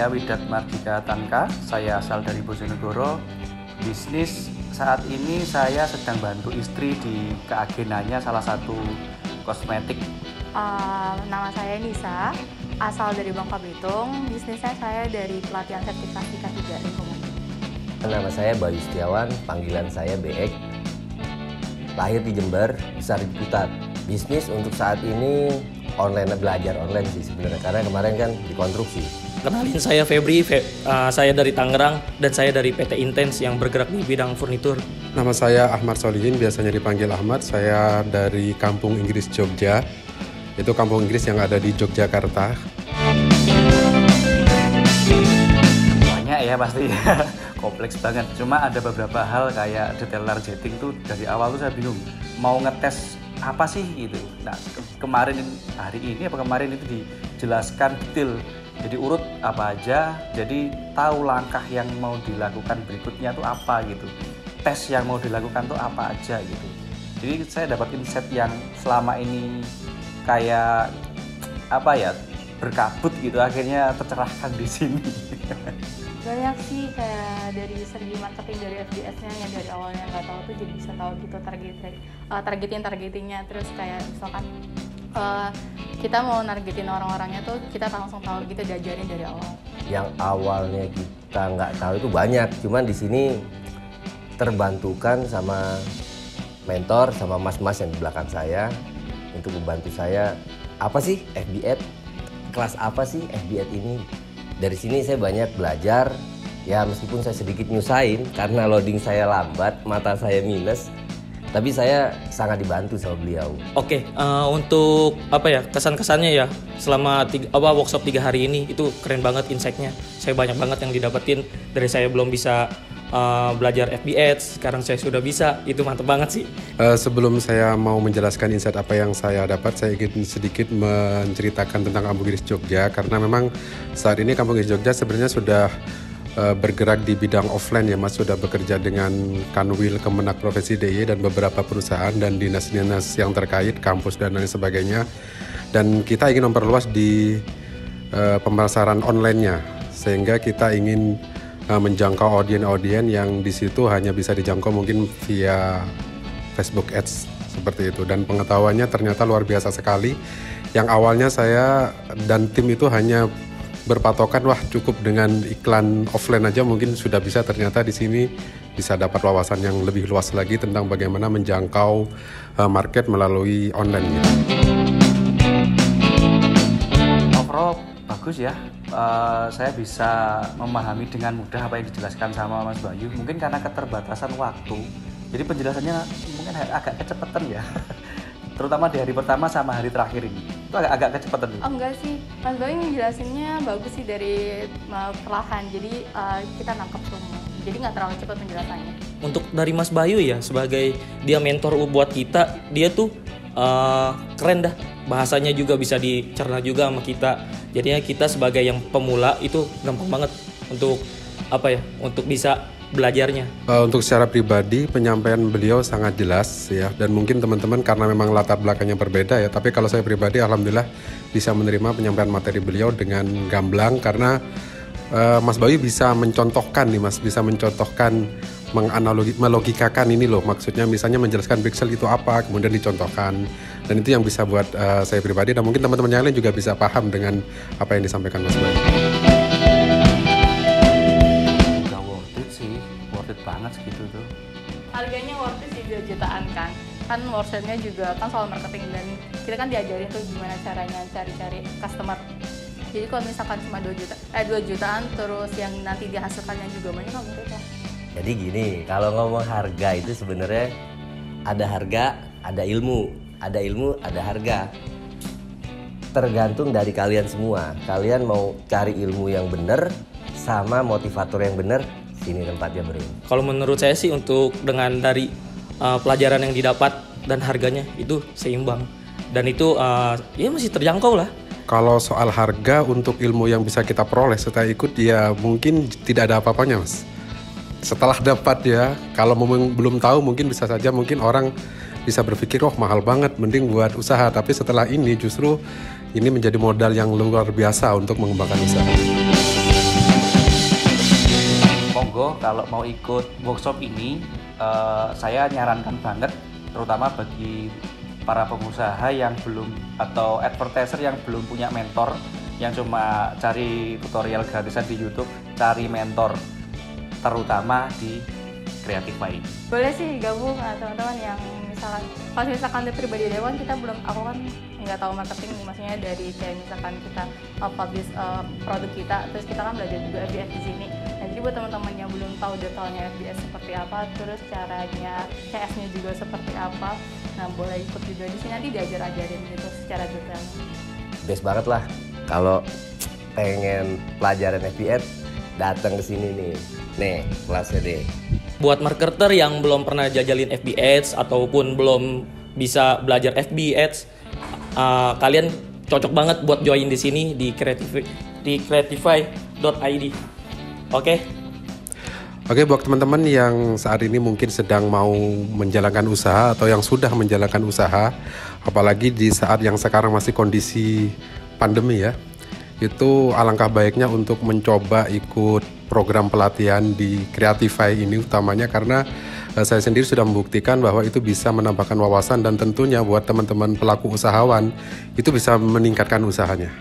saya Widat Mardika Tanka, saya asal dari Bojonegoro. Bisnis saat ini saya sedang bantu istri di keagenannya salah satu kosmetik. Nama saya Nisa, asal dari Bangka Belitung. Bisnisnya saya dari pelatihan sertifikasi K3 lingkungan. Nama saya Bayu Setiawan, panggilan saya Beek. Lahir di Jember, besar di Putat. Bisnis untuk saat ini belajar online sih sebenarnya, karena kemarin kan dikonstruksi. Kenalin, saya Febri, saya dari Tangerang dan saya dari PT Intens yang bergerak di bidang furnitur. Nama saya Ahmad Solihin, biasanya dipanggil Ahmad. Saya dari Kampung Inggris Jogja, itu kampung Inggris yang ada di Yogyakarta. Banyak ya pasti, kompleks banget. Cuma ada beberapa hal kayak detail targeting tuh dari awal tuh saya bingung mau ngetes apa sih gitu. Nah kemarin itu dijelaskan detail, jadi urut apa aja, jadi tahu langkah yang mau dilakukan berikutnya tuh apa gitu, tes yang mau dilakukan tuh apa aja gitu. Jadi saya dapat insight yang selama ini kayak berkabut gitu, akhirnya tercerahkan di sini. Banyak sih, kayak dari segi marketing, dari FBS-nya yang dari awalnya nggak tahu tuh jadi bisa tahu gitu targetingnya. Terus kayak misalkan kita mau nargetin orang-orangnya tuh kita langsung tahu gitu, diajarin dari awal. Yang awalnya kita nggak tahu itu banyak, cuman di sini terbantukan sama mentor, sama mas-mas yang di belakang saya untuk membantu saya. Apa sih FB Ad? Kelas apa sih FB Ad ini? Dari sini saya banyak belajar, ya meskipun saya sedikit nyusahin karena loading saya lambat, mata saya minus, tapi saya sangat dibantu sama beliau. Oke, untuk kesan-kesannya ya selama workshop 3 hari ini itu keren banget insight-nya. Saya banyak banget yang didapetin. Dari saya belum bisa belajar FB Ads, sekarang saya sudah bisa. Itu mantep banget sih. Sebelum saya mau menjelaskan insight apa yang saya dapat, saya ingin sedikit menceritakan tentang Kampung Inggris Jogja, karena memang saat ini Kampung Inggris Jogja sebenarnya sudah bergerak di bidang offline ya Mas, sudah bekerja dengan Kanwil, Kemenak Profesi DIY dan beberapa perusahaan dan dinas-dinas yang terkait, kampus dan lain sebagainya. Dan kita ingin memperluas di pemasaran online-nya, sehingga kita ingin menjangkau audien yang di situ hanya bisa dijangkau mungkin via Facebook Ads seperti itu. Dan pengetahuannya ternyata luar biasa sekali. Yang awalnya saya dan tim itu hanya berpatokan cukup dengan iklan offline aja mungkin sudah bisa, ternyata di sini bisa dapat wawasan yang lebih luas lagi tentang bagaimana menjangkau market melalui online gitu. Overall bagus ya, saya bisa memahami dengan mudah apa yang dijelaskan sama Mas Bayu. Mungkin karena keterbatasan waktu, jadi penjelasannya mungkin agak kecepatan ya. Terutama di hari pertama sama hari terakhir ini, itu agak kecepatan. Enggak sih, Mas Bayu ngejelasinnya bagus sih, dari perlahan, jadi kita nangkep semua, jadi nggak terlalu cepat penjelasannya. Untuk dari Mas Bayu ya, sebagai dia mentor buat kita, dia tuh keren dah, bahasanya juga bisa dicerna juga sama kita. Jadinya kita sebagai yang pemula itu gampang banget untuk untuk bisa belajarnya. Untuk secara pribadi penyampaian beliau sangat jelas ya, dan mungkin teman-teman karena memang latar belakangnya berbeda ya, tapi kalau saya pribadi alhamdulillah bisa menerima penyampaian materi beliau dengan gamblang, karena Mas Bayu bisa mencontohkan nih Mas, bisa mencontohkan, melogikakan ini loh, maksudnya misalnya menjelaskan pixel itu apa, kemudian dicontohkan, dan itu yang bisa buat saya pribadi dan mungkin teman-teman yang lain juga bisa paham dengan apa yang disampaikan Mas Bayu. Udah worth it banget segitu tuh. Harganya worth it sih, 2 jutaan kan workshopnya juga kan soal marketing, dan kita kan diajarin tuh gimana caranya cari-cari customer. Jadi kalau misalkan cuma 2 jutaan terus yang nanti dihasilkannya juga banyak, nggak murah ya. Jadi gini, kalau ngomong harga itu sebenarnya ada harga, ada ilmu, ada ilmu, ada harga. Tergantung dari kalian semua. Kalian mau cari ilmu yang benar sama motivator yang benar, sini tempatnya bro. Kalau menurut saya sih untuk dengan dari pelajaran yang didapat dan harganya itu seimbang. Dan itu ya masih terjangkau lah. Kalau soal harga untuk ilmu yang bisa kita peroleh setelah ikut ya mungkin tidak ada apa-apanya Mas. Setelah dapat ya, kalau belum tahu mungkin bisa saja mungkin orang bisa berpikir mahal banget, mending buat usaha. Tapi setelah ini justru ini menjadi modal yang luar biasa untuk mengembangkan usaha. monggo kalau mau ikut workshop ini, saya nyarankan banget, terutama bagi para pengusaha yang belum atau advertiser yang belum punya mentor, yang cuma cari tutorial gratisan di YouTube, cari mentor, terutama di Creatify. Boleh sih gabung teman-teman yang kalau misalkan dari pribadi Dewan, kita belum, aku kan nggak tahu marketing, maksudnya dari kayak misalkan kita publish produk kita, terus kita kan belajar juga FBS di sini. Nah, jadi buat teman-teman yang belum tahu detailnya FBS seperti apa, terus caranya CS-nya juga seperti apa, nah boleh ikut juga di sini, nanti diajarin gitu secara detail. Best banget lah kalau pengen pelajaran FB Ads, datang ke sini nih. Nih, kelasnya deh. Buat marketer yang belum pernah jajalin FB Ads ataupun belum bisa belajar FB Ads, kalian cocok banget buat join di sini di creatify.id. Oke. Oke, buat teman-teman yang saat ini mungkin sedang mau menjalankan usaha atau yang sudah menjalankan usaha, apalagi di saat yang sekarang masih kondisi pandemi ya, itu alangkah baiknya untuk mencoba ikut program pelatihan di Creatify ini, utamanya karena saya sendiri sudah membuktikan bahwa itu bisa menambahkan wawasan dan tentunya buat teman-teman pelaku usahawan itu bisa meningkatkan usahanya.